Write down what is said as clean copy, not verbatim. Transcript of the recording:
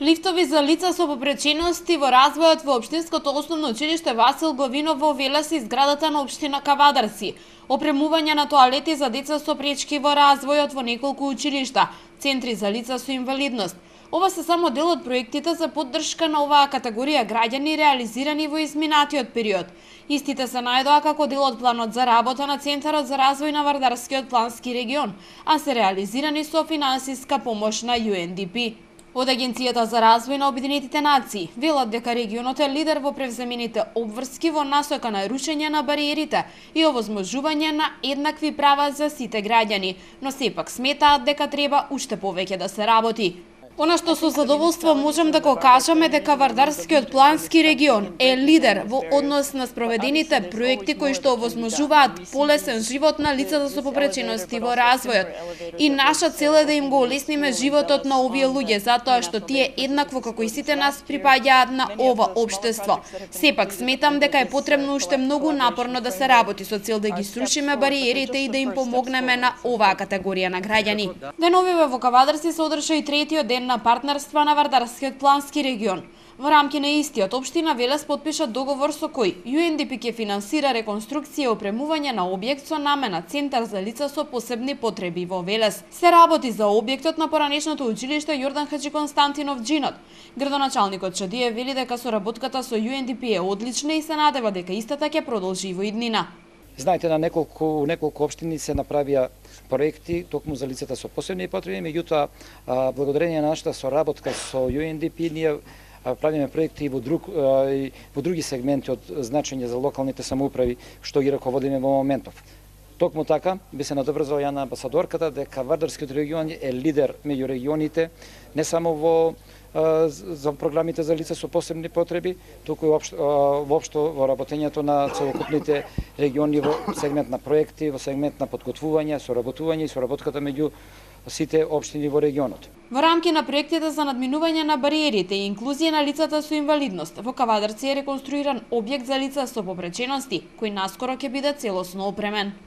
Лифтови за лица со попречености во развојот во Општинското основно училиште Васил Главинов во Велес и зградата на Општина Кавадарци. Опремување на тоалети за деца со пречки во развојот во неколку училишта, центри за лица со инвалидност. Ова се само дел од проектите за поддршка на оваа категорија граѓани реализирани во изминатиот период. Истите се најдоа како дел од планот за работа на Центарот за развој на Вардарскиот плански регион, а се реализирани со финансиска помош на UNDP. Од Агенцијата за развој на Обединетите нации велат дека регионот е лидер во превземените обврски во насока на рушење на бариерите и овозможување на еднакви права за сите граѓани, но сепак сметаат дека треба уште повеќе да се работи. Она што со задоволство можам да го кажаме дека Вардарскиот плански регион е лидер во однос на спроведените проекти кои што овозможуваат полесен живот на лицата со попречености во развојот. И наша цел е да им го олесниме животот на овие луѓе, затоа што тие еднакво како и сите нас припаѓаат на ова општество. Сепак сметам дека е потребно уште многу напорно да се работи со цел да ги срушиме бариерите и да им помогнеме на оваа категорија на граѓани. Деновиве во Кавадарци се одржа и третиот ден на партнерства на Вардарскиот плански регион. Во рамки на истиот, Општина Велес подпиша договор со кој UNDP ќе финансира реконструкција и опремување на објект со намена Центар за лица со посебни потреби во Велес. Се работи за објектот на поранешното училиште Јордан Хаджи Константинов Џинот. Градоначалникот Чадиев вели дека соработката со UNDP е одлична и се надева дека истата ќе продолжи во иднина. Знаете, на неколку општини се направија проекти токму за лицата со посебни потреби, меѓутоа благодарение на нашата соработка со UNDP ние правиме проекти и во други сегменти од значење за локалните самоуправи што ги раководиме во моментов. Токму така би се надобрзала ја на амбасадорката дека Вардарскиот регион е лидер меѓу регионите не само за програмите за лица со посебни потреби, туку и воопшто во работењето на целокупните региони во сегмент на проекти, во сегмент на подготвување, соработување и соработката меѓу сите општини во регионот. Во рамки на проектите за надминување на бариерите и инклузија на лицата со инвалидност, во Кавадарци е реконструиран објект за лица со попречености, кој наскоро ќе биде целосно опремен.